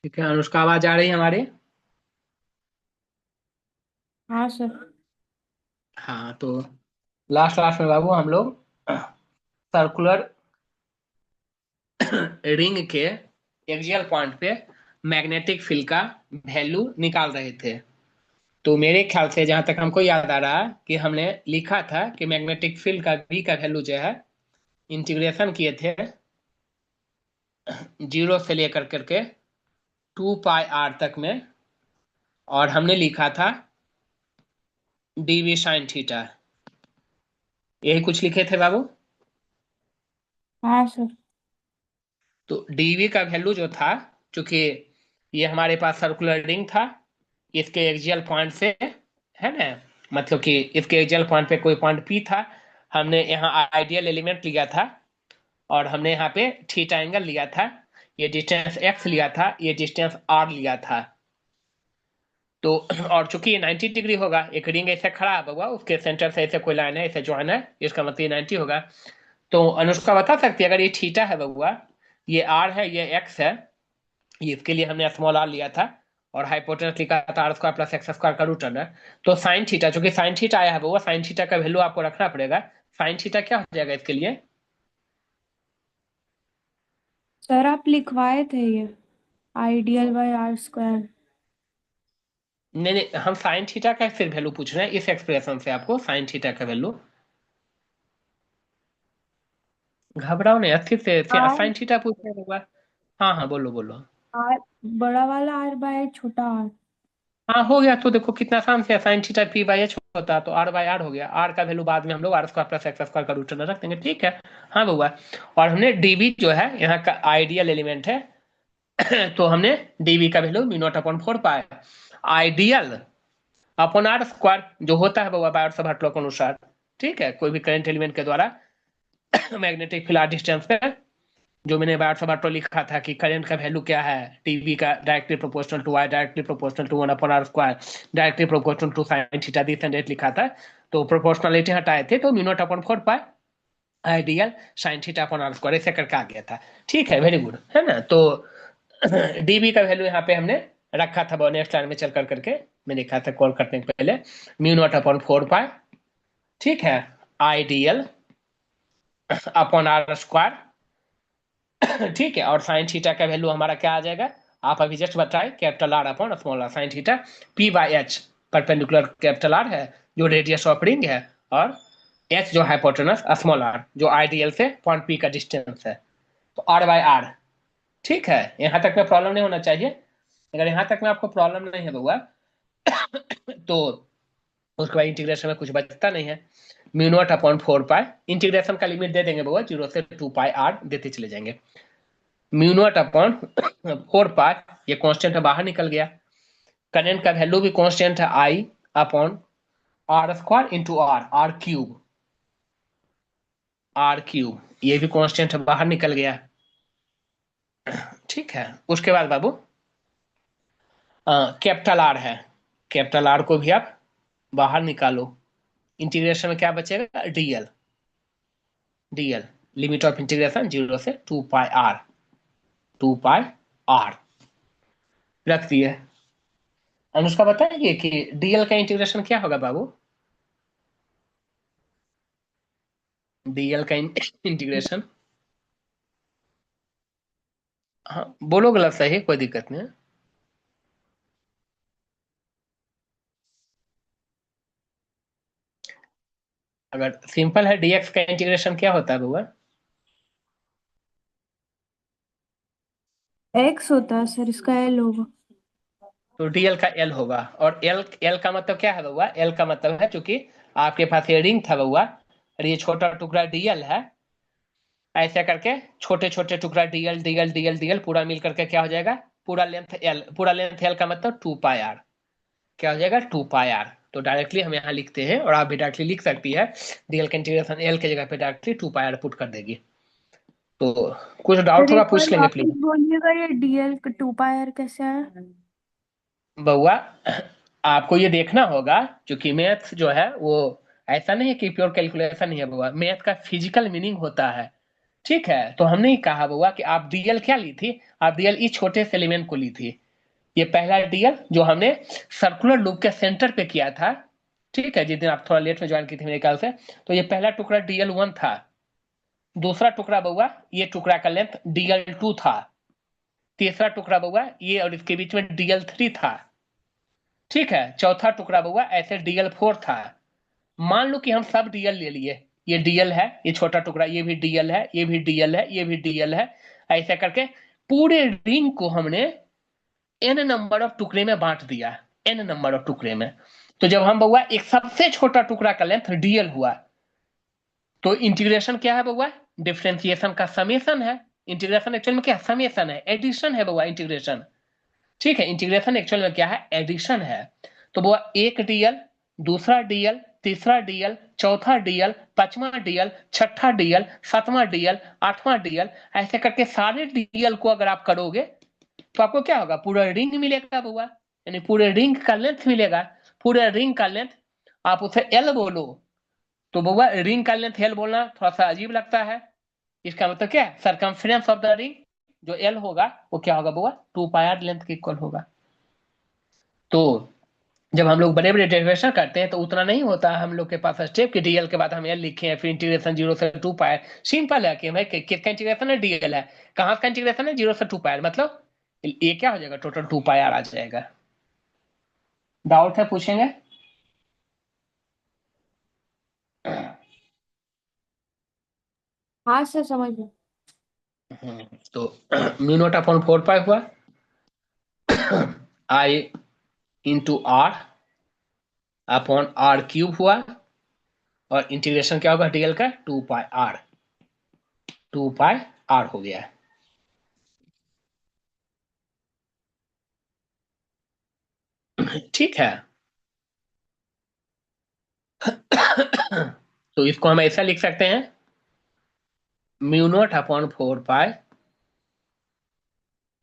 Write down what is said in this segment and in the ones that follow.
ठीक है अनुष्का, आवाज आ रही है हमारी? हाँ सर। हाँ तो लास्ट क्लास में बाबू हम लोग सर्कुलर रिंग के एक्सियल पॉइंट पे मैग्नेटिक फील्ड का वैल्यू निकाल रहे थे। तो मेरे ख्याल से जहां तक हमको याद आ रहा है कि हमने लिखा था कि मैग्नेटिक फील्ड का भी का वैल्यू जो है इंटीग्रेशन किए थे जीरो से लेकर करके 2 पाई आर तक में। और हमने लिखा था डीवी साइन थीटा, यही कुछ लिखे थे बाबू। हाँ सर। तो डीवी का वैल्यू जो था, चूंकि ये हमारे पास सर्कुलर रिंग था, इसके एक्सियल पॉइंट से, है ना, मतलब कि इसके एक्सियल पॉइंट पे कोई पॉइंट पी था। हमने यहाँ आइडियल एलिमेंट लिया था और हमने यहाँ पे थीटा एंगल लिया था। ये डिस्टेंस एक्स लिया था, ये डिस्टेंस आर लिया था। तो और चूंकि ये 90 डिग्री होगा, एक रिंग ऐसे खड़ा होगा, उसके सेंटर से ऐसे कोई लाइन है, ऐसे ज्वाइन है, इसका मतलब ये 90 होगा। तो अनुष्का बता सकती है, अगर ये थीटा है बउआ, ये आर है, ये एक्स है, इसके लिए हमने स्मॉल आर लिया था, और हाइपोटेनस लिखा था R square plus X square का रूट अंडर। तो साइन थीटा, चूंकि साइन थीटा आया है वो साइन थीटा का वैल्यू आपको रखना पड़ेगा। साइन थीटा क्या हो जाएगा इसके लिए? सर आप लिखवाए थे ये आइडियल बाय आर स्क्वायर। नहीं नहीं, हम साइन थीटा का फिर वैल्यू पूछ रहे हैं इस एक्सप्रेशन से, आपको साइन थीटा का वैल्यू। घबराओ नहीं, अस्थिर से आर साइन थीटा पूछ रहे हैं। हाँ हाँ, बोलो बोलो। आर बड़ा वाला आर बाय छोटा आर। हाँ हो गया, तो देखो कितना आसान से sign theta P by H होता है, तो आर बाई आर हो गया। आर का वैल्यू बाद में हम लोग R square plus X square का रूट अंडर रख देंगे, ठीक है। हाँ बउआ। और हमने डीबी जो है यहाँ का आइडियल एलिमेंट है, तो हमने डीबी का वैल्यू म्यू नॉट अपॉन 4 पाए आइडियल अपॉन आर स्क्वायर जो होता है बउआ बायोट लॉ के अनुसार। ठीक है, कोई भी करंट एलिमेंट के द्वारा मैग्नेटिक फील्ड डिस्टेंस पे, जो मैंने बायोट लिखा था कि करंट का वैल्यू क्या है, टीवी का directly proportional to I, directly proportional to 1/r², directly proportional to sine theta, this and that लिखा था। तो प्रोपोर्शनलिटी हटाए थे तो mu naught upon 4 pi I dl sine theta upon R square ऐसे करके आ गया था। ठीक है, वेरी गुड, है ना। तो डीबी का वैल्यू यहाँ पे हमने रखा था, नेक्स्ट लाइन में चल कर करके मैं लिखा था कॉल करने के पहले, म्यू नॉट अपॉन 4 पाई, ठीक है, आइडियल अपॉन आर स्क्वायर। ठीक है, और साइन थीटा का वैल्यू हमारा क्या आ जाएगा, आप अभी जस्ट बताए, capital R upon small R sine theta P by H. Perpendicular capital R है जो रेडियस ऑफ रिंग है, और एच जो हाइपोटेनस स्मॉल आर जो आइडियल से पॉइंट पी का डिस्टेंस है, तो आर बाई आर। ठीक है, यहाँ तक में प्रॉब्लम नहीं होना चाहिए। अगर यहाँ तक में आपको प्रॉब्लम नहीं है बउआ, तो उसके बाद इंटीग्रेशन में कुछ बचता नहीं है। म्यू नॉट अपॉन 4 पाई, इंटीग्रेशन का लिमिट दे देंगे बउआ, 0 से 2 पाई आर देते चले जाएंगे। म्यू नॉट अपॉन 4 पाई, ये कांस्टेंट बाहर निकल गया। करंट का वैल्यू भी कांस्टेंट है, I upon R square into R, R cube, R cube ये भी कांस्टेंट बाहर निकल गया। ठीक है, उसके बाद बाबू कैपिटल आर है, कैपिटल आर को भी आप बाहर निकालो। इंटीग्रेशन में क्या बचेगा, DL, DL limit of integration 0 से 2 पाई आर, 2 पाई आर रख दिए। अनुष्का बताइए कि डीएल का इंटीग्रेशन क्या होगा बाबू, डीएल का इंटीग्रेशन। हाँ बोलो, गलत सही कोई दिक्कत नहीं है। अगर सिंपल है, डीएक्स का इंटीग्रेशन क्या होता है बाबू? एक्स होता है सर, इसका एल होगा। तो डीएल का एल होगा, और एल एल का मतलब क्या है बउआ, एल का मतलब है, चूंकि आपके पास ये रिंग था बउआ, और ये छोटा टुकड़ा डीएल है, ऐसे करके छोटे छोटे टुकड़ा डीएल डीएल डीएल डीएल पूरा मिल करके क्या हो जाएगा, पूरा लेंथ एल, पूरा लेंथ एल का मतलब 2 पाई आर, क्या हो जाएगा 2 पाई आर। तो डायरेक्टली हम यहाँ लिखते हैं, और आप भी डायरेक्टली लिख सकती है, डीएल का इंटीग्रेशन एल की जगह पे डायरेक्टली 2 पाई आर पुट कर देगी। तो कुछ डाउट सर होगा एक बार पूछ लेंगे वापस प्लीज। बोलिएगा, ये डीएल टू पाई आर कैसे है? बउआ आपको ये देखना होगा, क्योंकि मैथ जो है वो ऐसा नहीं है कि प्योर कैलकुलेशन ही है बउआ, मैथ का फिजिकल मीनिंग होता है ठीक है, तो हमने ही कहा हुआ कि आप डीएल क्या ली थी, आप डीएल इस छोटे से एलिमेंट को ली थी। ये पहला डीएल जो हमने सर्कुलर लूप के सेंटर पे किया था, ठीक है, जिस दिन आप थोड़ा लेट में ज्वाइन की थी मेरे ख्याल से, तो ये पहला टुकड़ा DL1 था। दूसरा टुकड़ा बउआ, ये टुकड़ा का लेंथ DL2 था। तीसरा टुकड़ा बउआ ये, और इसके बीच में DL3 था। ठीक है, चौथा टुकड़ा बउआ ऐसे DL4 था। मान लो कि हम सब डीएल ले लिए, ये डीएल है, ये छोटा टुकड़ा, ये भी डीएल है, ये भी डीएल है, ये भी डीएल है, ऐसे करके पूरे रिंग को हमने एन नंबर ऑफ टुकड़े में बांट दिया, एन नंबर ऑफ टुकड़े में। तो जब हम बउआ एक सबसे छोटा टुकड़ा का लेंथ डीएल हुआ, तो इंटीग्रेशन क्या है बउआ, डिफरेंशिएशन का समेशन है। इंटीग्रेशन एक्चुअल में क्या समेशन है, एडिशन है बउआ इंटीग्रेशन। ठीक है, इंटीग्रेशन एक्चुअल में क्या है, एडिशन है। तो वो एक डीएल, दूसरा डीएल, तीसरा डीएल, चौथा डीएल, पांचवा डीएल, छठा डीएल, सातवां डीएल, आठवां डीएल, ऐसे करके सारे डीएल को अगर आप करोगे तो आपको क्या होगा, पूरा रिंग मिलेगा बुआ, यानी पूरे रिंग का लेंथ मिलेगा। पूरे रिंग का लेंथ आप उसे एल बोलो, तो बुआ रिंग का लेंथ एल बोलना थोड़ा सा अजीब लगता है। इसका मतलब क्या है, सरकमफ्रेंस ऑफ द रिंग जो एल होगा वो क्या होगा बुआ, 2 पाई लेंथ के इक्वल होगा। तो जब हम लोग बड़े बड़े डेरिवेशन करते हैं तो उतना नहीं होता है हम लोग के पास स्टेप कि डीएल के बाद हम एल लिखे हैं, फिर इंटीग्रेशन 0 से 2 पाई। सिंपल है कि भाई किसका इंटीग्रेशन है, डीएल है, कहाँ का इंटीग्रेशन है, 0 से 2 पाई, मतलब ये क्या हो जाएगा, टोटल 2 पाई आ जाएगा। डाउट है पूछेंगे। हाँ सर समझ गए। तो म्यू नॉट अपॉन 4 पाई हुआ, I into R upon R cube हुआ, और इंटीग्रेशन क्या होगा डीएल का, 2 पाई आर, 2 पाई आर हो गया। ठीक है, तो इसको हम ऐसा लिख सकते हैं, म्यू नॉट अपॉन 4 पाई,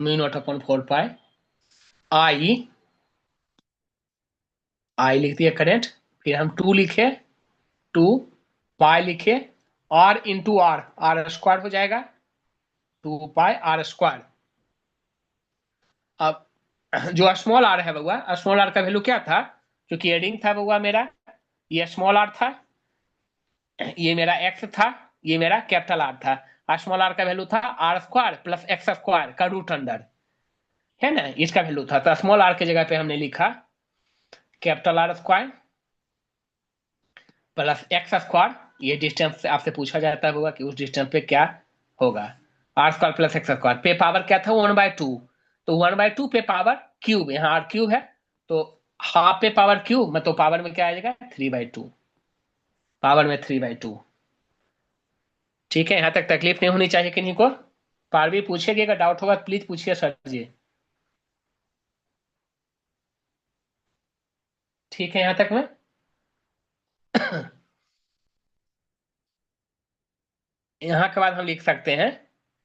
म्यू नॉट अपॉन 4 पाई आई, आई लिख दिया करेंट, फिर हम 2 लिखे, 2 पाई लिखे, R into R, R square हो जाएगा, 2 पाई आर स्क्वायर। अब जो स्मॉल आर है बउआ, स्मॉल आर का वैल्यू क्या था, क्योंकि ये रिंग था बउआ मेरा, ये स्मॉल आर था, ये मेरा एक्स था, ये मेरा कैपिटल आर था। स्मॉल आर का वैल्यू था R² प्लस एक्स स्क्वायर का रूट अंडर, है ना, इसका वैल्यू था। तो स्मॉल आर की जगह पे हमने लिखा capital R square plus X square. ये डिस्टेंस आपसे पूछा जाता होगा कि उस डिस्टेंस पे क्या होगा, R² प्लस एक्स स्क्वायर पे पावर क्या था, 1/2, तो 1/2 पे पावर क्यूब, यहाँ आर क्यूब है, तो हाफ पे पावर क्यूब, मतलब पावर में क्या आ जाएगा, 3/2, पावर में 3/2। ठीक है, यहां तक तकलीफ नहीं होनी चाहिए किन्हीं को। पारवी पूछेगी, अगर डाउट होगा प्लीज पूछिए सर जी। ठीक है, यहां तक में यहाँ के बाद हम लिख सकते हैं,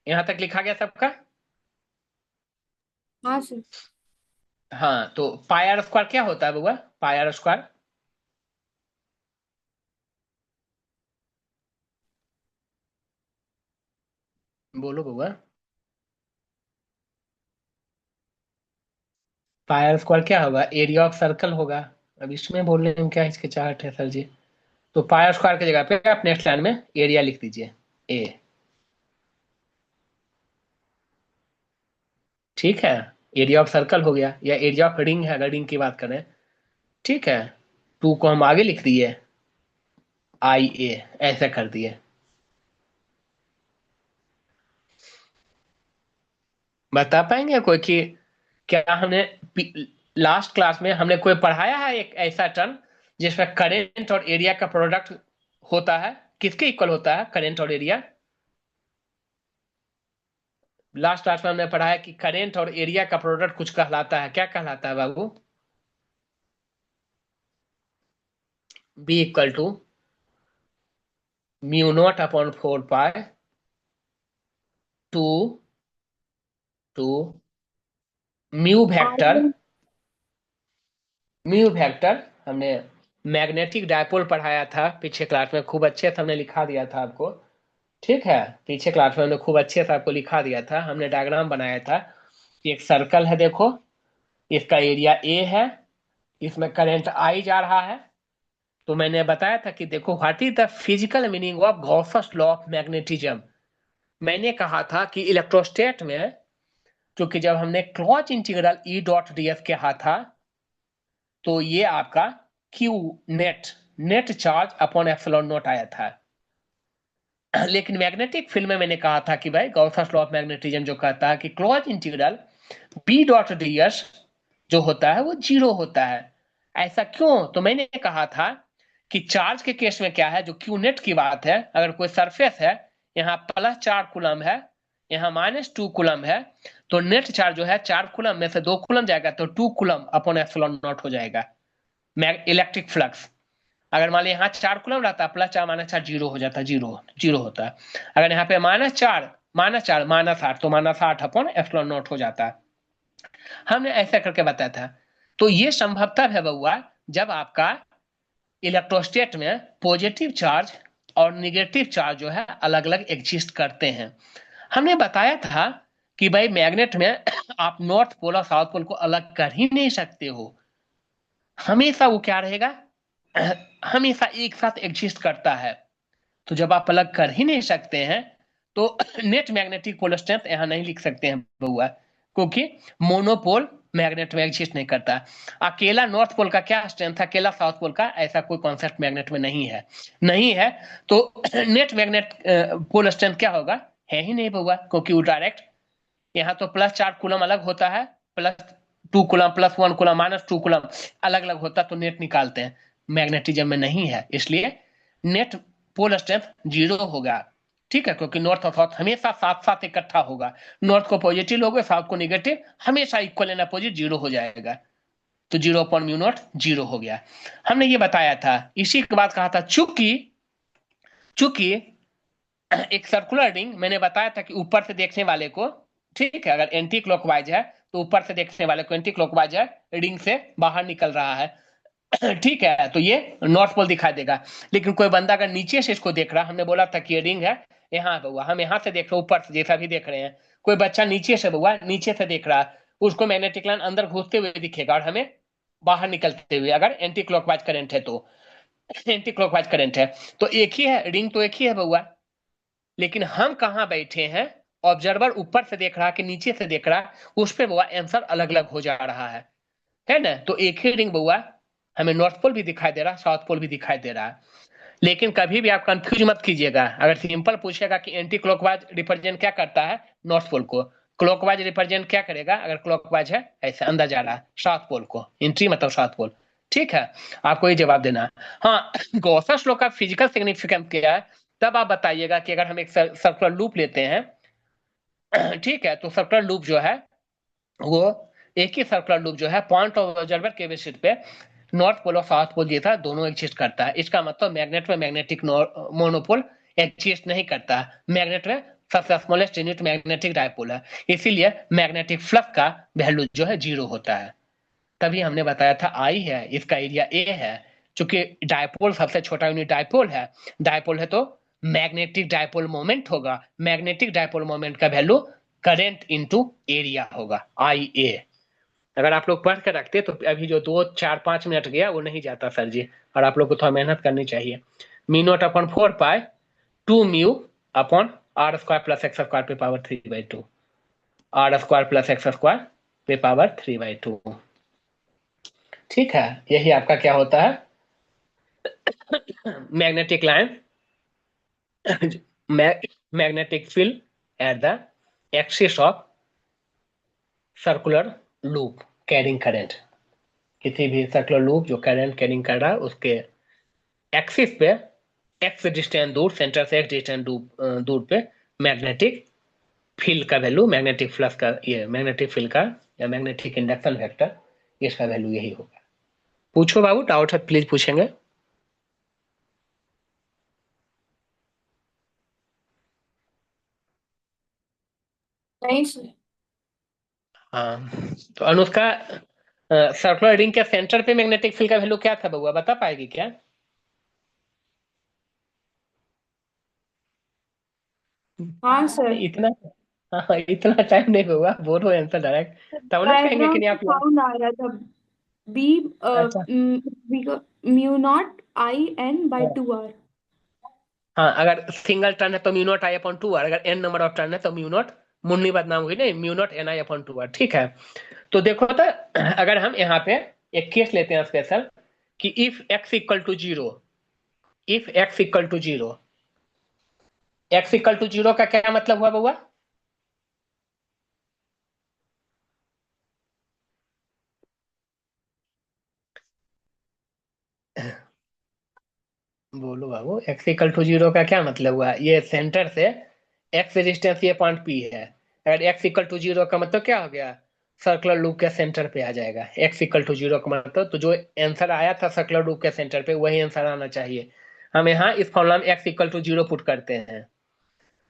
यहाँ तक लिखा गया सबका। हाँ सर। हाँ, तो पाई आर स्क्वायर क्या होता है बुआ, पाई आर स्क्वायर, बोलो बुआ। पाई आर स्क्वायर क्या होगा, एरिया ऑफ सर्कल होगा। अब इसमें बोलने में क्या हिचकिचाहट है सर जी। तो पाई आर स्क्वायर की जगह पे आप नेक्स्ट लाइन में एरिया लिख दीजिए, ए। ठीक है, एरिया ऑफ सर्कल हो गया, या एरिया ऑफ रिंग है अगर रिंग की बात करें। ठीक है, 2 को हम आगे लिख दिए, IA, ऐसा कर दिए। बता पाएंगे कोई कि क्या हमने लास्ट क्लास में हमने कोई पढ़ाया है एक ऐसा टर्म जिसमें करेंट और एरिया का प्रोडक्ट होता है, किसके इक्वल होता है करेंट और एरिया। लास्ट क्लास में हमने पढ़ा है कि करेंट और एरिया का प्रोडक्ट कुछ कहलाता है, क्या कहलाता है बाबू, B equal to mu naught upon 4 pi two two mu vector, R mu vector हमने मैग्नेटिक डायपोल पढ़ाया था पिछले क्लास में, खूब अच्छे से हमने लिखा दिया था आपको। ठीक है, पीछे क्लास में हमने खूब अच्छे से आपको लिखा दिया था, हमने डायग्राम बनाया था कि एक सर्कल है, देखो इसका एरिया ए है, इसमें करंट आई जा रहा है। तो मैंने बताया था कि देखो what is the physical meaning of Gauss's law of magnetism. मैंने कहा था कि इलेक्ट्रोस्टेट में, क्योंकि जब हमने clause integral E dot D F किया था, तो ये आपका Q net net charge upon epsilon not आया था। लेकिन मैग्नेटिक फील्ड में मैंने कहा था कि भाई गॉसस लॉ ऑफ मैग्नेटिज्म जो कहता है कि closed integral B dot D S जो होता है वो जीरो होता है। ऐसा क्यों? तो मैंने कहा था कि चार्ज के केस में क्या है, जो क्यू नेट की बात है, अगर कोई सरफेस है, यहाँ +4 कूलम है, यहाँ -2 कूलम है, तो नेट चार्ज जो है 4 कूलम में से 2 कूलम जाएगा तो 2 कूलम अपॉन एप्सिलॉन नॉट हो जाएगा इलेक्ट्रिक फ्लक्स। अगर मान लिया यहाँ 4 कूलम रहता, +4 - 4 जीरो हो जाता, जीरो जीरो होता है। अगर यहाँ पे -4 -8 तो -8 अपॉन एप्सिलॉन नॉट हो जाता है। हमने ऐसा करके बताया था। तो ये संभव तब है बउआ जब आपका इलेक्ट्रोस्टेट में पॉजिटिव चार्ज और निगेटिव चार्ज जो है अलग अलग एग्जिस्ट करते हैं। हमने बताया था कि भाई मैग्नेट में आप नॉर्थ पोल और साउथ पोल को अलग कर ही नहीं सकते हो, हमेशा वो क्या रहेगा, हमेशा एक साथ एग्जिस्ट करता है। तो जब आप अलग कर ही नहीं सकते हैं तो नेट मैग्नेटिक पोल स्ट्रेंथ यहां नहीं लिख सकते हैं बउआ, क्योंकि मोनोपोल मैग्नेट में एग्जिस्ट नहीं करता। अकेला नॉर्थ पोल का क्या स्ट्रेंथ है, अकेला साउथ पोल का ऐसा कोई कॉन्सेप्ट मैग्नेट में नहीं है, नहीं है। तो नेट मैग्नेट पोल स्ट्रेंथ क्या होगा, है ही नहीं बउआ, क्योंकि वो डायरेक्ट यहाँ तो +4 कूलम अलग होता है, +2 कूलम +1 कूलम -2 कूलम अलग अलग होता, तो नेट निकालते हैं। मैग्नेटिज्म में नहीं है, इसलिए नेट पोल स्ट्रेंथ जीरो होगा। ठीक है, क्योंकि नॉर्थ और साउथ हमेशा साथ साथ इकट्ठा होगा, नॉर्थ को पॉजिटिव लोगे साउथ को निगेटिव, हमेशा इक्वल एंड अपोजिट जीरो हो जाएगा। तो 0/μ0 जीरो हो गया, हमने ये बताया था। इसी के बाद कहा था चूंकि चूंकि एक सर्कुलर रिंग, मैंने बताया था कि ऊपर से देखने वाले को, ठीक है, अगर एंटी क्लॉकवाइज है तो ऊपर से देखने वाले को एंटी क्लॉकवाइज है, रिंग से बाहर निकल रहा है ठीक है, तो ये नॉर्थ पोल दिखाई देगा। लेकिन कोई बंदा अगर नीचे से इसको देख रहा, हमने बोला था कि ये रिंग है, यहाँ बउआ हम यहाँ से देख रहे हैं, ऊपर से जैसा भी देख रहे हैं, कोई बच्चा नीचे से बउआ नीचे से देख रहा है, उसको मैग्नेटिक लाइन अंदर घुसते हुए दिखेगा और हमें बाहर निकलते हुए, अगर एंटी क्लॉकवाइज करंट है तो। एंटी क्लॉकवाइज करंट है तो एक ही है, रिंग तो एक ही है बउआ, लेकिन हम कहाँ बैठे हैं, ऑब्जर्वर ऊपर से देख रहा कि नीचे से देख रहा, उस पर बउआ आंसर अलग अलग हो जा रहा है ना। तो एक ही रिंग बउआ हमें नॉर्थ पोल भी दिखाई दे रहा, साउथ पोल भी दिखाई दे रहा है। लेकिन कभी भी आप कंफ्यूज मत कीजिएगा, अगर सिंपल पूछेगा कि एंटी क्लॉकवाइज रिप्रेजेंट क्या करता है, नॉर्थ पोल को, क्लॉकवाइज रिप्रेजेंट क्या करेगा, अगर क्लॉकवाइज है ऐसे अंदर जा रहा है, साउथ पोल को, एंट्री मतलब साउथ पोल। ठीक है, आपको ये जवाब देना है। हाँ, गॉसस लॉ का फिजिकल सिग्निफिकेंस क्या है, तब आप बताइएगा कि अगर हम एक सर्कुलर लूप लेते हैं ठीक है, तो सर्कुलर लूप जो है वो, एक ही सर्कुलर लूप जो है पॉइंट ऑफ ऑब्जर्वर के बेसिस पे नॉर्थ पोल और साउथ पोल जैसा दोनों एग्जिस्ट करता है। इसका मतलब मैग्नेट में मैग्नेटिक मोनोपोल एग्जिस्ट नहीं करता है, मैग्नेट में सबसे स्मॉलेस्ट यूनिट मैग्नेटिक डायपोल है, इसीलिए मैग्नेटिक फ्लक्स का वैल्यू जो है जीरो होता है। तभी हमने बताया था आई है, इसका एरिया ए है, चूंकि डायपोल सबसे छोटा यूनिट डायपोल है, डायपोल है तो मैग्नेटिक डायपोल मोमेंट होगा, मैग्नेटिक डायपोल मोमेंट का वैल्यू करंट इनटू एरिया होगा, आई ए। अगर आप लोग पढ़ कर रखते तो अभी जो 2 4 5 मिनट गया वो नहीं जाता सर जी, और आप लोग को थोड़ा मेहनत करनी चाहिए। μ0/4π 2μ/r² + x² ⁵ r² + x² ⁵ ठीक है, यही आपका क्या होता है, magnetic line, magnetic field at the axis of circular loop carrying current. किसी भी सर्कुलर लूप जो करंट कैरिंग कर रहा है उसके एक्सिस पे, एक्स डिस्टेंस दूर, सेंटर से एक्स डिस्टेंस दूर पे मैग्नेटिक फील्ड का वैल्यू, मैग्नेटिक फ्लक्स का, ये मैग्नेटिक फील्ड का या मैग्नेटिक इंडक्शन वेक्टर, इसका वैल्यू यही होगा। पूछो बाबू, डाउट है प्लीज पूछेंगे। नहीं सर। हाँ, तो अनुष्का, सर्कुलर रिंग के सेंटर पे मैग्नेटिक फील्ड का वैल्यू क्या था बउआ, बता पाएगी क्या? हाँ सर। इतना, हाँ इतना टाइम नहीं हुआ, बोलो आंसर डायरेक्ट, तब ना कहेंगे कि डायग्राम नहीं में आप यार। साउंड आ रहा था। बी अच्छा। Mu naught I N by हाँ, टू आर। हाँ, अगर सिंगल टर्न है तो mu naught I upon two R, अगर एन नंबर ऑफ टर्न है तो म्यू नॉट, मुन्नी बदनाम हुई नहीं, mu naught N I upon two R, ठीक है। तो देखो तो, अगर हम यहाँ पे एक केस लेते हैं स्पेशल, कि if X equal to zero, if X equal to zero, X equal to zero का क्या मतलब हुआ बउआ? बोलो बाबू, एक्स इक्वल टू जीरो का क्या मतलब हुआ? ये सेंटर से एक्स डिस्टेंस ये पॉइंट पी है, अगर एक्स इक्वल टू जीरो का मतलब क्या हो गया? सर्कुलर लूप के सेंटर पे आ जाएगा। एक्स इक्वल टू जीरो का मतलब, तो जो आंसर आया था सर्कुलर लूप के सेंटर पे, वही आंसर आना चाहिए। हम यहाँ इस फॉर्मूला में X equal to zero put करते हैं,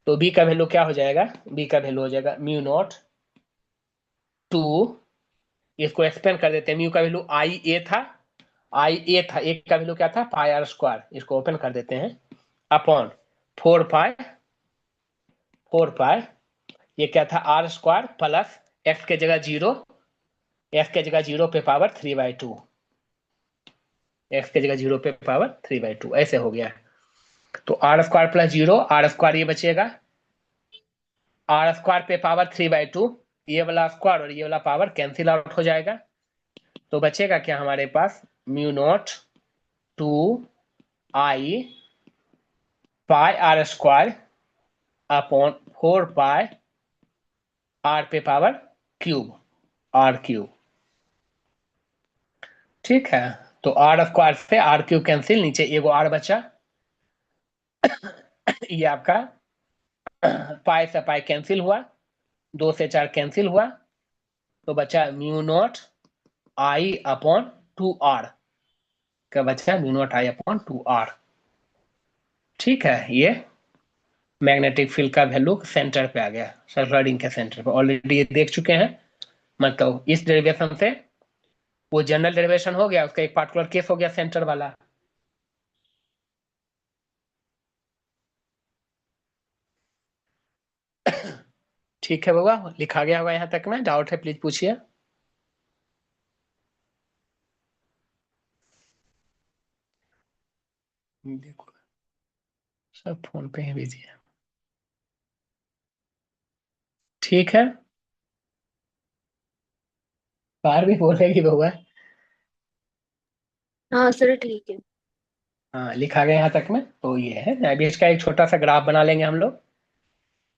तो बी का वैल्यू क्या हो जाएगा? बी का वैल्यू हो जाएगा म्यू नॉट टू, इसको एक्सपेंड कर देते हैं, म्यू का वैल्यू आई ए था, आई ए था, ए का वैल्यू क्या था? पाई आर स्क्वायर, इसको ओपन कर देते हैं, अपॉन फोर पाई, फोर पाई, ये क्या था? आर स्क्वायर प्लस एक्स के जगह जीरो, एक्स के जगह जीरो पे power three by to, x के जगह जीरो पे पावर थ्री बाई टू, ऐसे हो गया। तो R square plus zero, R square ये बचेगा, आर स्क्वायर पे पावर थ्री बाई टू, ये वाला स्क्वायर और ये वाला पावर कैंसिल आउट हो जाएगा, तो बचेगा क्या हमारे पास? Mu naught two I pi R square upon four pi R पे पावर क्यूब, आर क्यूब, ठीक है। तो आर स्क्वायर से आर क्यूब कैंसिल, नीचे एगो आर बचा, ये आपका पाई से पाई कैंसिल हुआ, दो से चार कैंसिल हुआ, तो बचा mu naught I upon two R, क्या बचा? Mu naught I upon two R, ठीक है। ये मैग्नेटिक फील्ड का वैल्यू सेंटर पे आ गया, सर्कुलर रिंग के सेंटर पे, ऑलरेडी ये देख चुके हैं। मतलब इस डेरिवेशन से वो जनरल डेरिवेशन हो गया, उसका एक पार्टिकुलर केस हो गया सेंटर वाला। ठीक है बाबा, लिखा गया होगा यहाँ तक में, डाउट है प्लीज पूछिए। देखो, सब फोन पे ही बिजी है, ठीक है। बाहर भी बोलेगी बउआ। हाँ सर ठीक है। हाँ, लिखा गया यहाँ तक में, तो ये है। अभी इसका एक छोटा सा ग्राफ बना लेंगे हम लोग,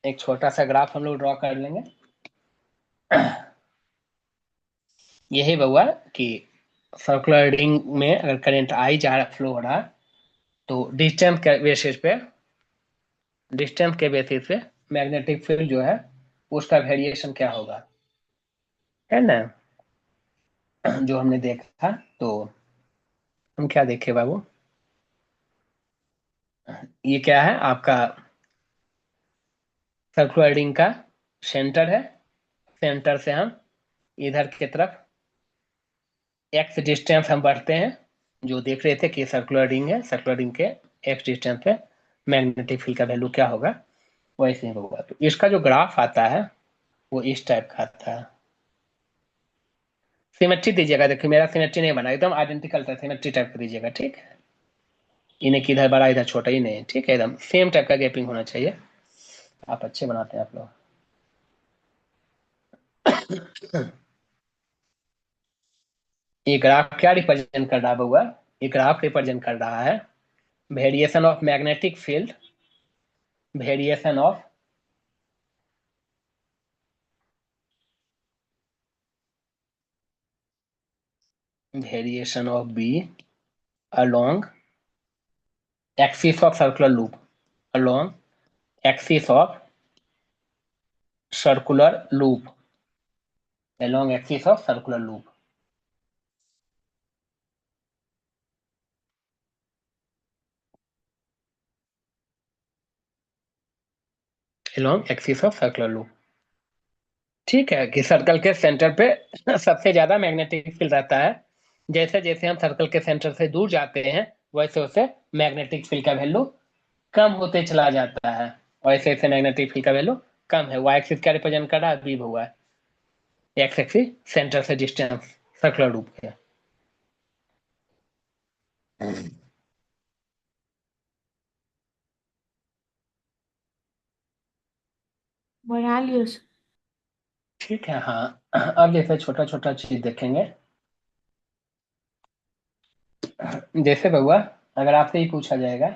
एक छोटा सा ग्राफ हम लोग ड्रॉ कर लेंगे। यही बउआ कि सर्कुलर रिंग में अगर करंट आई जा रहा, फ्लो हो रहा, तो डिस्टेंस के बेसिस पे, डिस्टेंस के बेसिस पे मैग्नेटिक फील्ड जो है उसका वेरिएशन क्या होगा, है ना? जो हमने देखा, तो हम क्या देखे बाबू? ये क्या है आपका? सर्कुलर रिंग का सेंटर है, सेंटर से हम इधर की तरफ एक्स डिस्टेंस हम बढ़ते हैं, जो देख रहे थे कि सर्कुलर रिंग है, सर्कुलर रिंग के एक्स डिस्टेंस पे मैग्नेटिक फील्ड का वैल्यू क्या होगा, वैसे ही होगा। तो इसका जो ग्राफ आता है वो इस टाइप का आता है। सिमेट्री दीजिएगा, देखिए मेरा सिमेट्री नहीं बना, एकदम आइडेंटिकल था, सिमेट्री टाइप का दीजिएगा, ठीक है। इन्हें किधर बड़ा इधर छोटा ही नहीं, ठीक है, एकदम सेम टाइप का गैपिंग होना चाहिए। आप अच्छे बनाते हैं आप लोग। ये ग्राफ क्या रिप्रेजेंट कर रहा है बउआ? ये ग्राफ रिप्रेजेंट कर रहा है variation of magnetic field, variation of variation of B along axis of circular loop, along axis of circular loop, along axis of circular loop, along axis of circular loop, ठीक है। कि circle के centre पे सबसे ज्यादा magnetic field रहता है, जैसे जैसे हम सर्कल के सेंटर से दूर जाते हैं वैसे वैसे मैग्नेटिक फील्ड का वैल्यू कम होते चला जाता है, और ऐसे ऐसे मैग्नेटिक फील्ड का वैल्यू कम है। वाई एक्सिस क्या रिप्रेजेंट कर रहा है, बी हुआ है। एक्स एक्सिस सेंटर से डिस्टेंस सर्कुलर रूप है। बना लियो सर। ठीक है, हाँ। अब जैसे छोटा छोटा चीज देखेंगे, जैसे बउआ अगर आपसे ही पूछा जाएगा,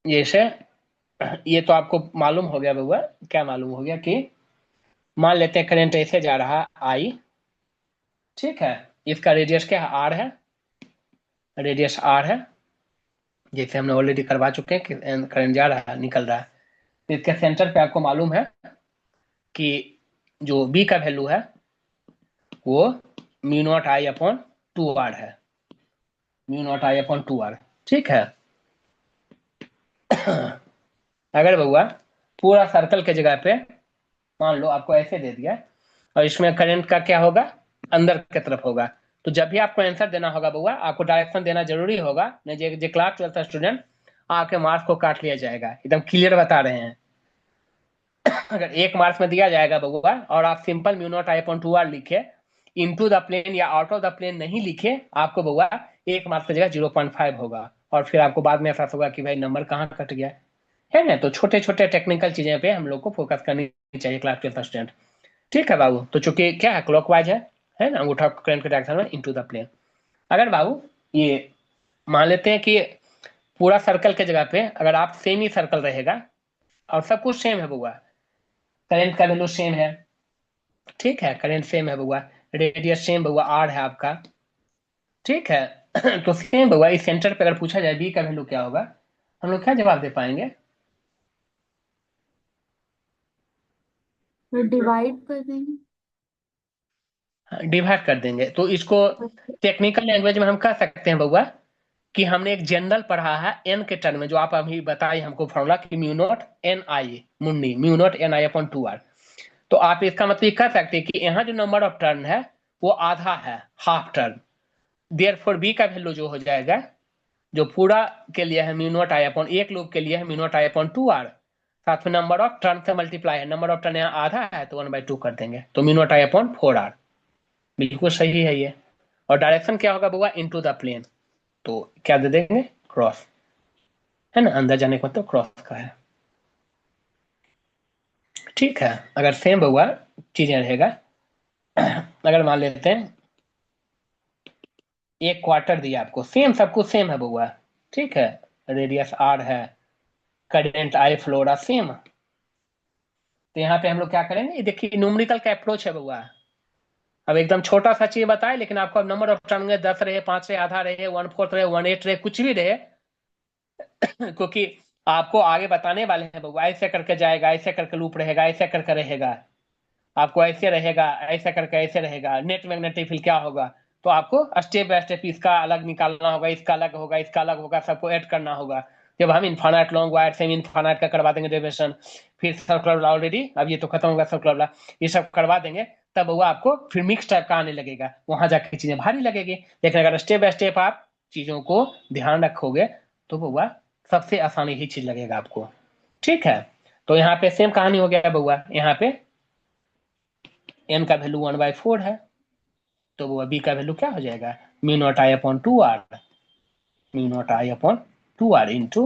जैसे ये तो आपको मालूम हो गया बउआ, क्या मालूम हो गया कि मान लेते हैं करंट ऐसे जा रहा है आई, ठीक है, इसका रेडियस क्या है, आर है, रेडियस आर है, जैसे हमने ऑलरेडी करवा चुके हैं कि करंट जा रहा है, निकल रहा है। तो इसके सेंटर पे आपको मालूम है कि जो बी का वैल्यू है वो mu naught I upon two R है, mu naught I upon two R, ठीक है। अगर बउआ पूरा सर्कल के जगह पे मान लो आपको ऐसे दे दिया और इसमें करंट का क्या होगा, अंदर की तरफ होगा, तो जब भी आपको आंसर देना होगा बउआ आपको डायरेक्शन देना जरूरी होगा, नहीं जो क्लास 12th स्टूडेंट आपके मार्क्स को काट लिया जाएगा, एकदम क्लियर बता रहे हैं। अगर एक मार्क्स में दिया जाएगा बउआ और आप simple mu naught I upon two R लिखे, इनटू द प्लेन या आउट ऑफ द प्लेन नहीं लिखे, आपको बउआ एक मार्क्स की जगह 0.5 होगा, और फिर आपको बाद में एहसास होगा कि भाई नंबर कहाँ कट गया है ना। तो छोटे छोटे टेक्निकल चीजें पे हम लोग को फोकस करनी चाहिए क्लास 12th स्टूडेंट, ठीक है बाबू। तो चूंकि क्या है क्लॉकवाइज है ना, अंगूठा करंट के डायरेक्शन में इनटू द प्लेन। अगर बाबू ये मान लेते हैं कि पूरा सर्कल के जगह पे अगर आप सेम ही सर्कल रहेगा और सब कुछ सेम है बउआ, करंट का वैल्यू सेम है, ठीक है, करंट सेम है बउआ, रेडियस सेम बउआ आर है आपका, ठीक है। तो सेम बउआ इस सेंटर पे अगर पूछा जाए बी का वैल्यू क्या होगा, हम लोग क्या जवाब दे पाएंगे, तो डिवाइड कर देंगे। डिवाइड कर देंगे। तो इसको टेक्निकल लैंग्वेज में हम कह सकते हैं बउआ कि हमने एक जनरल पढ़ा है एन के टर्म में, जो आप अभी बताए हमको फॉर्मूला कि mu naught N I Munni, mu naught N I upon two R. तो आप इसका मतलब ये कह सकते हैं कि यहाँ जो नंबर ऑफ टर्न है वो आधा है, half turn. Therefore B का वैल्यू जो हो जाएगा, जो पूरा के लिए है म्यू नॉट आई अपॉन, एक लूप के लिए है mu naught I upon two R, साथ में नंबर ऑफ टर्न से मल्टीप्लाई है, नंबर ऑफ टर्न यहाँ आधा है तो 1/2 कर देंगे, तो mu naught I upon four R, बिल्कुल सही है ये। और डायरेक्शन क्या होगा बउआ, इनटू द प्लेन, तो क्या दे देंगे, क्रॉस, है ना, अंदर जाने का मतलब क्रॉस का है, ठीक है। अगर सेम बउआ चीजें रहेगा, अगर मान लेते हैं एक क्वार्टर दिया आपको, सेम सब कुछ सेम है बउआ, ठीक है, रेडियस आर है, करंट आई फ्लोरा सेम, तो यहाँ पे हम लोग क्या करेंगे, ये देखिए न्यूमेरिकल का अप्रोच है बउआ। अब एकदम छोटा सा चीज बताए, लेकिन आपको अब नंबर ऑफ टर्न में 10 रहे, 5 रहे, आधा रहे, 1/4 रहे, 1/8 रहे, कुछ भी रहे, क्योंकि आपको आगे बताने वाले हैं बउआ, ऐसे करके जाएगा, ऐसे करके लूप रहेगा, ऐसे करके रहेगा, आपको ऐसे रहेगा, ऐसे करके ऐसे रहेगा, नेट मैग्नेटिक फील्ड क्या होगा, तो आपको स्टेप बाय स्टेप इसका अलग निकालना होगा, इसका अलग होगा, इसका अलग होगा, सबको ऐड करना होगा। जब हम infinite long wire semi infinite का करवा देंगे डेरिवेशन, फिर सर्कुलर ऑलरेडी अब ये तो खत्म होगा सर्कुलर, ये सब करवा देंगे, तब वो आपको फिर मिक्स टाइप का आने लगेगा, वहां जाके चीजें भारी लगेगी। लेकिन अगर स्टेप बाय स्टेप आप चीजों को ध्यान रखोगे तो बउआ सबसे आसानी ही चीज लगेगा आपको, ठीक है। तो यहाँ पे सेम कहानी हो गया बउआ, यहाँ पे एन का वैल्यू 1/4 है, तो वो बी का वैल्यू क्या हो जाएगा, mu naught I upon two R, mu naught I upon two R into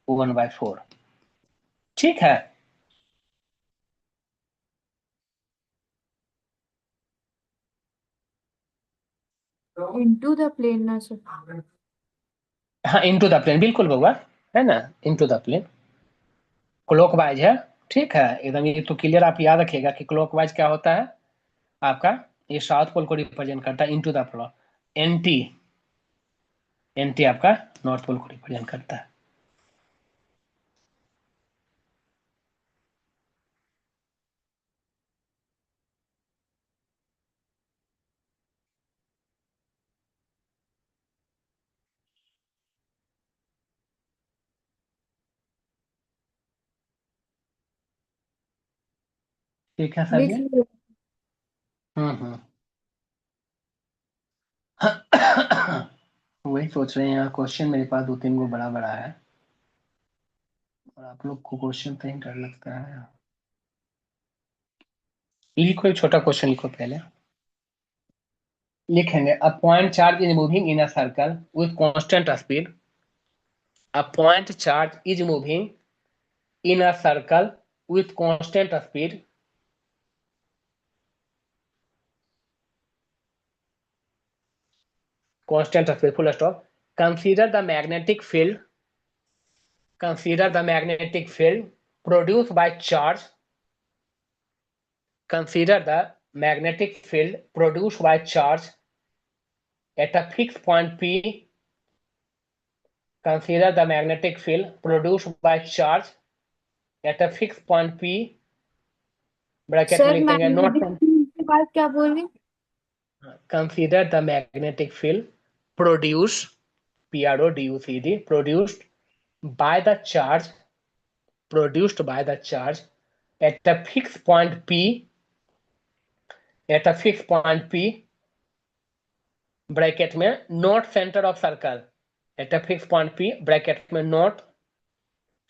1/4, ठीक है। इनटू द प्लेन ना सर। हाँ इंटू द प्लेन, बिल्कुल बउआ, है ना, इंटू द प्लेन, क्लॉकवाइज है, ठीक है, एकदम ये तो क्लियर आप याद रखिएगा कि क्लॉकवाइज क्या होता है आपका, ये साउथ पोल को रिप्रेजेंट करता है, into the plane, anti, anti आपका नॉर्थ पोल को रिप्रेजेंट करता है। ठीक है सर लिख जी। लियो। हम्म। वही सोच रहे हैं, यहाँ क्वेश्चन मेरे पास दो तीन गो बड़ा बड़ा है, और आप लोग को क्वेश्चन तो ही डर लगता है। लिखो, एक छोटा क्वेश्चन लिखो पहले। लिखेंगे a point charge is moving in a circle with constant speed. A point charge is moving in a circle with constant speed. Constant speed, full stop. Consider the magnetic field. Consider the magnetic field produced by charge. Consider the magnetic field produced by charge at a fixed point P. Consider the magnetic field produced by charge at a fixed point P. Bracket में sir लिख देंगे not. Magnetic field के बाद क्या बोले? Consider the magnetic field produce PRODUCED produced by the charge at a fixed point P bracket में not centre of circle at a fix point P bracket में not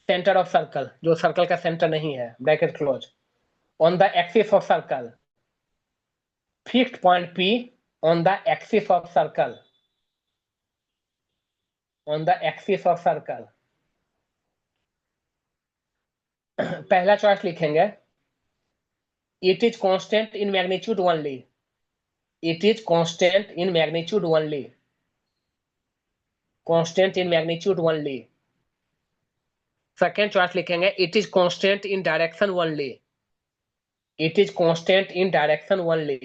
centre of circle, जो circle का centre नहीं है, bracket close, on the axis of circle, fixed point P on the axis of circle, on the axis of circle. पहला choice लिखेंगे it is constant in magnitude only. It is constant in magnitude only. Constant in magnitude only. Second choice लिखेंगे it is constant in direction only. It is constant in direction only.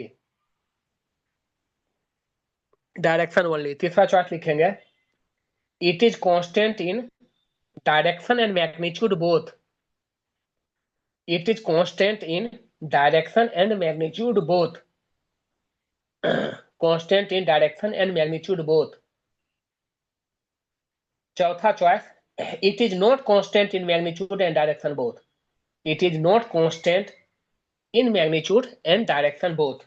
Direction only. तीसरा choice लिखेंगे it is constant in direction and magnitude both. It is constant in direction and magnitude both. Constant in direction and magnitude both. चौथा choice it is not constant in magnitude and direction both. It is not constant in magnitude and direction both.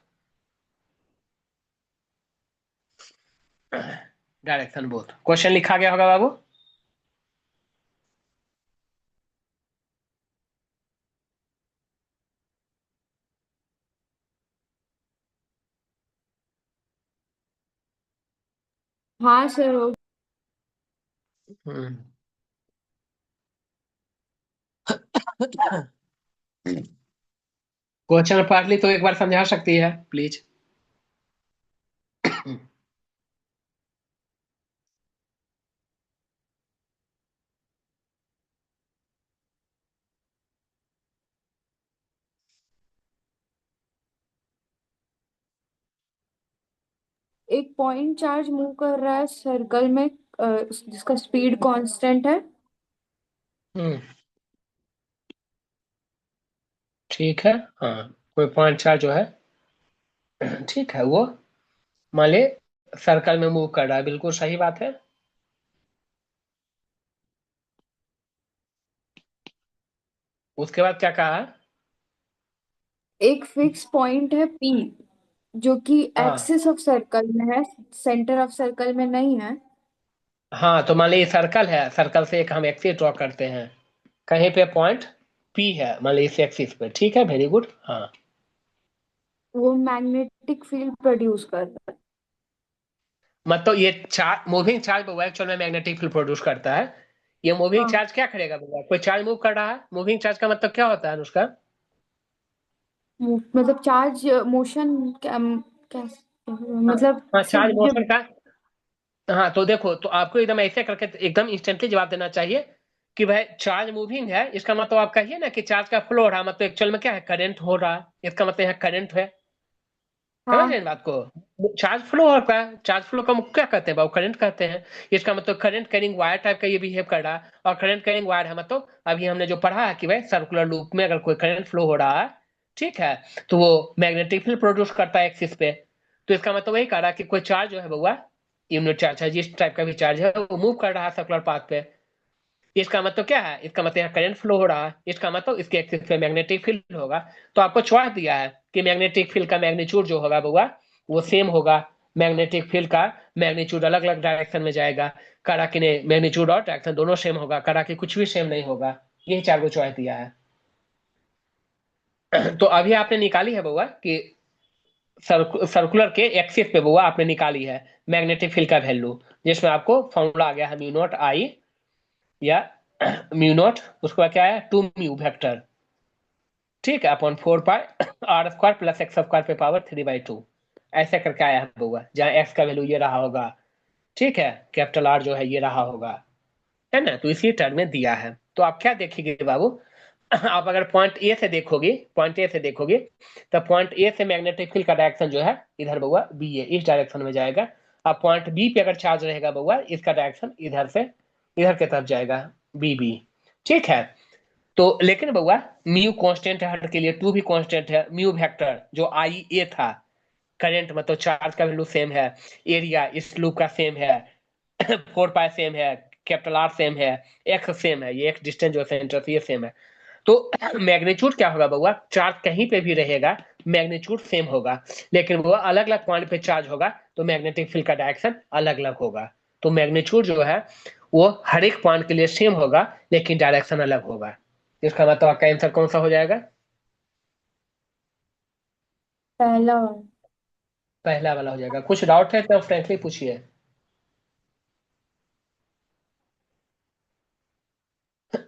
Direction both. Question लिखा गया होगा बाबू? हाँ sir question पढ़ ली तो एक बार समझा सकती है प्लीज। एक पॉइंट चार्ज मूव कर रहा है सर्कल में जिसका स्पीड कांस्टेंट है। ठीक है, हाँ, कोई पॉइंट चार्ज जो है ठीक है, वो मान ले सर्कल में मूव कर रहा है, बिल्कुल सही बात है। उसके बाद क्या कहा? एक फिक्स पॉइंट है पी जो कि हाँ एक्सिस ऑफ सर्कल में है, सेंटर ऑफ सर्कल में नहीं है। हाँ, तो मान ली ये सर्कल है, सर्कल से एक हम एक्सिस ड्रॉ करते हैं, कहीं पे पॉइंट P है, मान ली इस एक्सिस पे, ठीक है, वेरी गुड। हाँ, वो मैग्नेटिक फील्ड प्रोड्यूस कर रहा है। मतलब ये चार्ज, मूविंग चार्ज एक्चुअल में मैग्नेटिक फील्ड प्रोड्यूस करता है। ये मूविंग हाँ चार्ज क्या करेगा भैया? कोई चार्ज मूव कर रहा है, मूविंग चार्ज का मतलब क्या होता है अनुष्का? मतलब चार्ज मोशन क्या, हाँ मतलब हाँ, सिर्फ चार्ज जब मोशन का। हाँ तो देखो, तो आपको एकदम ऐसे करके एकदम इंस्टेंटली जवाब देना चाहिए कि भाई चार्ज मूविंग है, इसका मतलब आप कहिए ना कि चार्ज का फ्लो हो रहा है, मतलब एक्चुअल में क्या है, करंट हो रहा है, इसका मतलब यहाँ करंट है। समझ रहे हैं हाँ बात को? चार्ज फ्लो होता है, चार्ज फ्लो का हम क्या कहते हैं बाबू? करंट कहते हैं। इसका मतलब करंट कैरिंग वायर टाइप का ये बिहेव कर रहा है, और करंट कैरिंग वायर है मतलब अभी हमने जो पढ़ा है कि भाई सर्कुलर लूप में अगर कोई करंट फ्लो हो रहा है, ठीक है, तो वो मैग्नेटिक फील्ड प्रोड्यूस करता है एक्सिस पे। तो इसका मतलब वही कह रहा है कि कोई चार्ज जो है बउआ, यूनिट चार्ज है, जिस टाइप का भी चार्ज है, वो मूव कर रहा है सर्कुलर पाथ पे। इसका मतलब क्या है? इसका मतलब यहाँ करंट फ्लो हो रहा है, इसका मतलब इसके एक्सिस पे मैग्नेटिक फील्ड होगा। तो आपको चॉइस दिया है कि मैग्नेटिक फील्ड का मैग्नीट्यूड जो होगा बउआ, वो सेम होगा। मैग्नेटिक फील्ड का मैग्नीट्यूड अलग अलग डायरेक्शन में जाएगा। करा कि नहीं, मैग्नीट्यूड और डायरेक्शन दोनों सेम होगा, करा कि कुछ भी सेम नहीं होगा। यही 4 गो चॉइस दिया है। तो अभी आपने निकाली है बउआ कि सर्कुलर के एक्सिस पे बउआ आपने निकाली है मैग्नेटिक फील्ड का वैल्यू, जिसमें आपको फॉर्मूला आ गया है म्यू नॉट आई, या म्यू नॉट, उसके बाद क्या है 2 म्यू वेक्टर, ठीक है, upon 4 pi R square plus X square पे पावर 3/2, ऐसे करके आया है बउआ, जहाँ एक्स का वैल्यू ये रहा होगा, ठीक है, कैपिटल आर जो है ये रहा होगा, है ना, तो इसी टर्म में दिया है। तो आप क्या देखेंगे बाबू, आप अगर पॉइंट ए से देखोगे, पॉइंट ए से देखोगे, तो पॉइंट ए से मैग्नेटिक फील्ड का डायरेक्शन जो है इधर बउआ बी है, इस डायरेक्शन में जाएगा। अब पॉइंट बी पे अगर चार्ज रहेगा बउआ, इसका डायरेक्शन इधर से इधर की तरफ जाएगा, बी बी, ठीक है। तो लेकिन बउआ म्यू कांस्टेंट है हर के लिए, टू भी कांस्टेंट है, म्यू वेक्टर जो आई ए था, करंट मतलब चार्ज का वैल्यू सेम है, एरिया इस लूप का सेम है, 4 पाई सेम है, कैपिटल आर सेम है, एक्स सेम है, ये एक्स डिस्टेंस जो सेंटर से ये सेम है। तो मैग्नीट्यूड क्या होगा बउआ, चार्ज कहीं पे भी रहेगा मैग्नीट्यूड सेम होगा, लेकिन वो अलग अलग पॉइंट पे चार्ज होगा तो मैग्नेटिक फील्ड का डायरेक्शन अलग अलग होगा। तो मैग्नीट्यूड जो है वो हर एक पॉइंट के लिए सेम होगा, लेकिन डायरेक्शन अलग होगा। इसका मतलब आपका आंसर कौन सा हो जाएगा? पहला। पहला वाला हो जाएगा। कुछ डाउट है तो फ्रेंकली पूछिए।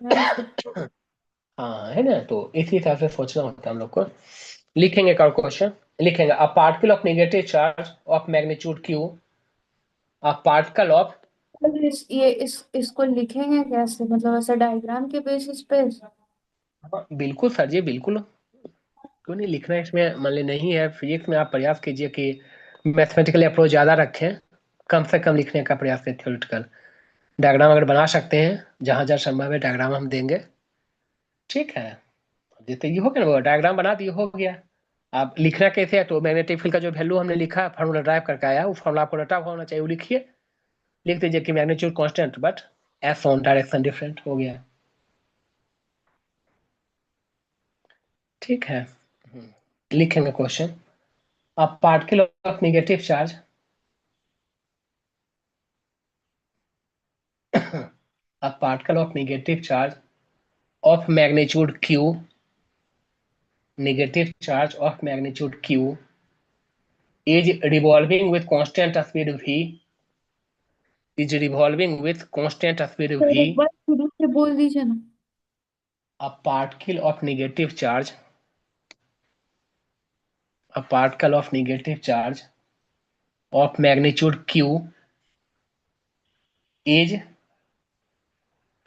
नहीं। हाँ है ना, तो इसी हिसाब से सोचना होता है हम लोग को। लिखेंगे का क्वेश्चन, लिखेंगे a particle of negative charge of magnitude Q, a particle of, इसको लिखेंगे कैसे, मतलब ऐसा डायग्राम के बेसिस पे? बिल्कुल सर जी बिल्कुल, क्यों नहीं लिखना है इसमें, मान ली नहीं है फिजिक्स में, आप प्रयास कीजिए कि मैथमेटिकल अप्रोच ज्यादा रखें, कम से कम लिखने का प्रयास करें, थ्योरेटिकल डायग्राम अगर बना सकते हैं, जहां जहां संभव है डायग्राम हम देंगे, ठीक है। जैसे ये हो गया ना, डायग्राम बना दिए हो गया। आप लिखना कैसे है, तो मैग्नेटिक फील्ड का जो वैल्यू हमने लिखा फार्मूला ड्राइव करके आया, वो फार्मूला आपको रटा हुआ होना चाहिए, वो लिखिए, लिख दीजिए कि magnitude constant but S on direction different, हो गया, ठीक है। लिखेंगे question, a particle of negative charge a particle of negative charge of magnitude q, negative charge of magnitude q is revolving with constant speed v, is revolving with constant speed sir एक v, बार शुरू से बोल दीजिए ना। a particle of negative charge, a particle of negative charge of magnitude q is,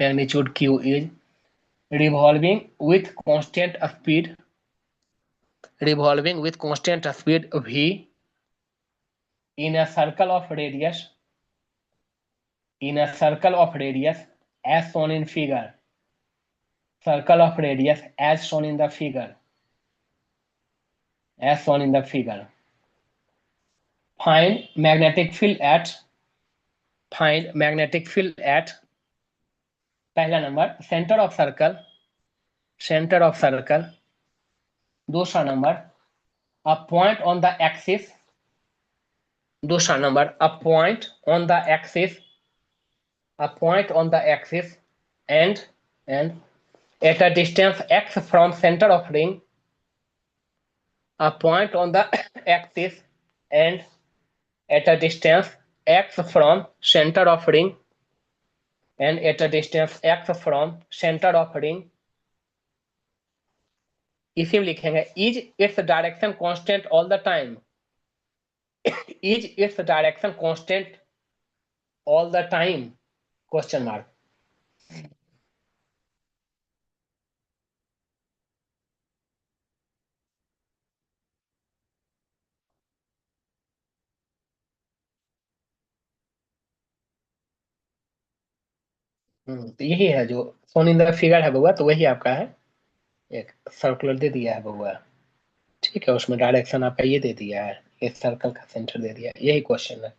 magnitude q is revolving with constant speed, revolving with constant speed v in a circle of radius, in a circle of radius as shown in figure, circle of radius as shown in the figure, as shown in the figure. Find magnetic field at, find magnetic field at, पहला number centre of circle, centre of circle, दूसरा number a point on the axis, दूसरा number a point on the axis, a point on the axis and at a distance x from center of ring, a point on the axis and at a distance x from center of ring, and at a distance x from center of ring, इसी में लिखेंगे is its direction constant all the time, is its direction constant all the time, question mark। तो यही है जो सोन in the figure है बउआ, तो वही आपका है, एक सर्कुलर दे दिया है बउआ, ठीक है, उसमें डायरेक्शन आपका ये दे दिया है, इस सर्कल का सेंटर दे दिया है, यही क्वेश्चन है।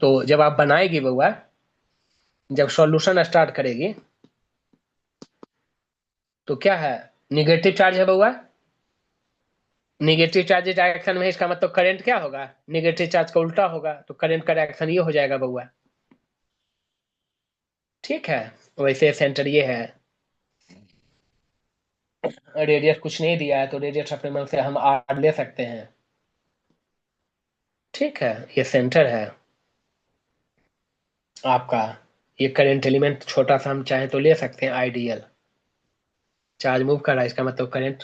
तो जब आप बनाएगी बउआ, जब सॉल्यूशन स्टार्ट करेगी, तो क्या है, निगेटिव चार्ज है बउआ, निगेटिव चार्ज डायरेक्शन में, इसका मतलब करंट क्या होगा, निगेटिव चार्ज का उल्टा होगा, तो करंट का डायरेक्शन ये हो जाएगा बउआ, ठीक है। वैसे सेंटर ये है, रेडियस कुछ नहीं दिया है तो रेडियस अपने मन से हम आर ले सकते हैं। ठीक है, ये सेंटर है आपका। ये करंट एलिमेंट छोटा सा हम चाहे तो ले सकते हैं आइडियल। चार्ज मूव कर रहा है इसका मतलब करंट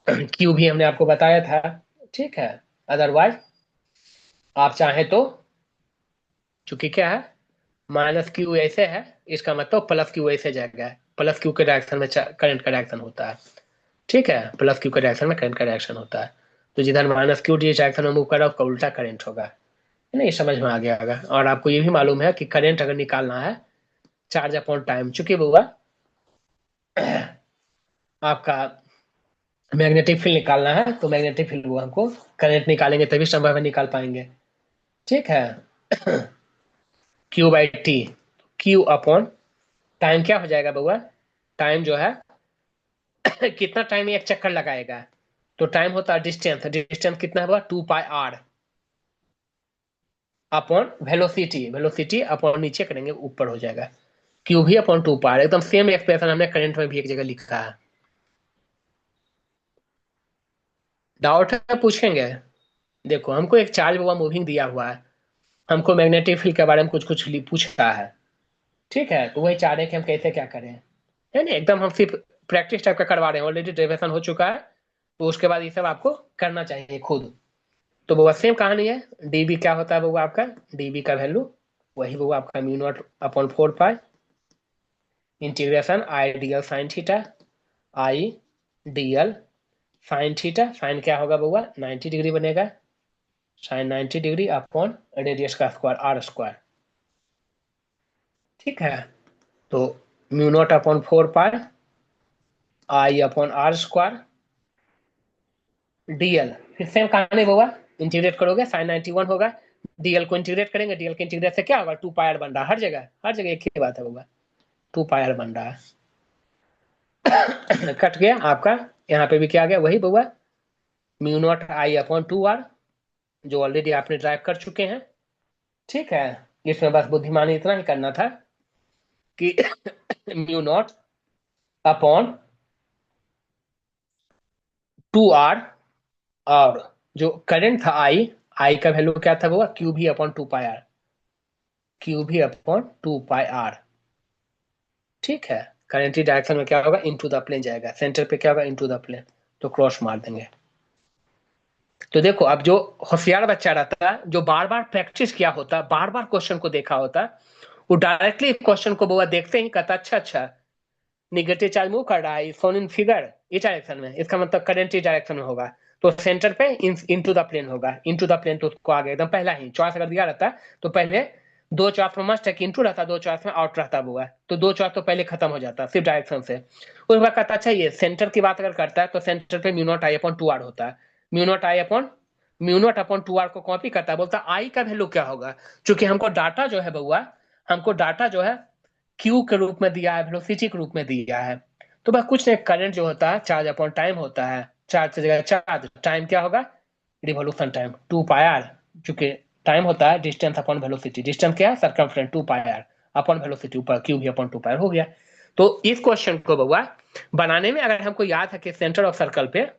क्यू भी हमने आपको बताया था। ठीक है, अदरवाइज आप चाहे तो, चूंकि क्या है माइनस क्यू ऐसे है, इसका मतलब प्लस क्यू ऐसे जाएगा, प्लस क्यू के डायरेक्शन में करंट का डायरेक्शन होता है। ठीक है, प्लस क्यू के डायरेक्शन में करंट का डायरेक्शन होता है। तो जिधर माइनस क्यू जिस डायरेक्शन में मूव कर रहा है उसका उल्टा करंट होगा। है ना, ये समझ में आ गया होगा। और आपको ये भी मालूम है कि करंट अगर निकालना है चार्ज अपॉन टाइम, चूंकि बुआ आपका मैग्नेटिक फील्ड निकालना है तो मैग्नेटिक फील्ड वो हमको करंट निकालेंगे तभी संभव है निकाल पाएंगे। ठीक है Q by T, Q upon time क्या हो जाएगा बउआ, टाइम जो है कितना टाइम एक चक्कर लगाएगा, तो टाइम होता है डिस्टेंस, डिस्टेंस कितना है बउआ 2πr upon velocity, velocity upon नीचे करेंगे ऊपर हो जाएगा क्यू भी अपॉन 2πr। एकदम सेम एक्सप्रेशन हमने करंट में भी एक जगह लिखा है। डाउट है पूछेंगे। देखो हमको एक चार्ज बउआ मूविंग दिया हुआ है, हमको मैग्नेटिक फील्ड के बारे में कुछ कुछ पूछा है। ठीक है, तो वही चाह रहे हैं कि हम कैसे क्या करें। है ना, एकदम हम सिर्फ प्रैक्टिस टाइप का करवा रहे हैं, ऑलरेडी डेरिवेशन हो चुका है तो उसके बाद ये सब आपको करना चाहिए खुद। तो वो सेम कहानी है, डीबी क्या होता है वो आपका, डीबी का वैल्यू वही वो आपका mu naught upon 4π integration I D L sine theta, I D L sine theta, sine क्या होगा बउआ 90 डिग्री बनेगा, साइन 90 डिग्री अपॉन रेडियस का स्क्वायर आर स्क्वायर। ठीक है, तो mu naught upon 4π I upon R square DL, फिर same कहानी होगा, इंटीग्रेट करोगे साइन 91 होगा, डीएल को इंटीग्रेट करेंगे, डीएल के इंटीग्रेट से क्या होगा 2πr बन रहा है, हर जगह एक ही बात है होगा 2πr बन रहा है। कट गया आपका, यहाँ पे भी क्या आ गया वही बउआ mu naught I upon 2r जो ऑलरेडी आपने ड्राइव कर चुके हैं। ठीक है, इसमें बस बुद्धिमानी इतना ही करना था कि म्यू नॉट अपॉन 2r, और जो करंट था आई, आई का वैल्यू क्या था वो क्यू भी अपॉन 2πr, क्यू भी अपॉन 2πr। ठीक है, करंट डायरेक्शन में क्या होगा इनटू द प्लेन जाएगा, सेंटर पे क्या होगा इनटू द प्लेन, तो क्रॉस मार देंगे। तो देखो अब जो होशियार बच्चा रहता है, जो बार बार प्रैक्टिस किया होता है, बार बार क्वेश्चन को देखा होता है, वो डायरेक्टली क्वेश्चन को बुआ देखते ही कहता अच्छा अच्छा निगेटिव चार्ज मूव कर रहा है सोन इन फिगर इस डायरेक्शन में, इसका मतलब करंट इस डायरेक्शन में होगा, तो सेंटर पे इनटू द प्लेन होगा, इनटू द प्लेन तो उसको आगे एकदम पहला ही चॉइस अगर दिया रहता तो पहले दो चॉइस में मस्ट है कि इनटू रहता, दो चॉइस में आउट रहता हुआ, तो दो चॉइस तो पहले खत्म हो जाता सिर्फ डायरेक्शन से। उसके बाद कहता अच्छा ये सेंटर की बात अगर करता है तो सेंटर पे mu naught I upon 2r होता है, म्यू नॉट अपॉन 2r को कॉपी करता है, बोलता आई का वैल्यू क्या होगा, क्योंकि हमको डाटा जो है बउआ, हमको डाटा जो है क्यू के रूप में दिया है, वेलोसिटी के रूप में दिया है, तो बस कुछ नहीं, करंट जो होता है चार्ज अपॉन टाइम होता है, चार्ज की जगह चार्ज, टाइम क्या होगा रिवॉल्यूशन टाइम 2πr, चूंकि टाइम होता है डिस्टेंस अपॉन वेलोसिटी, डिस्टेंस क्या है सर्कमफ्रेंस 2πr अपॉन वेलोसिटी ऊपर क्यू भी अपॉन 2πr हो गया। तो इस क्वेश्चन को बउआ बनाने में अगर हमको याद है कि सेंटर ऑफ सर्कल पे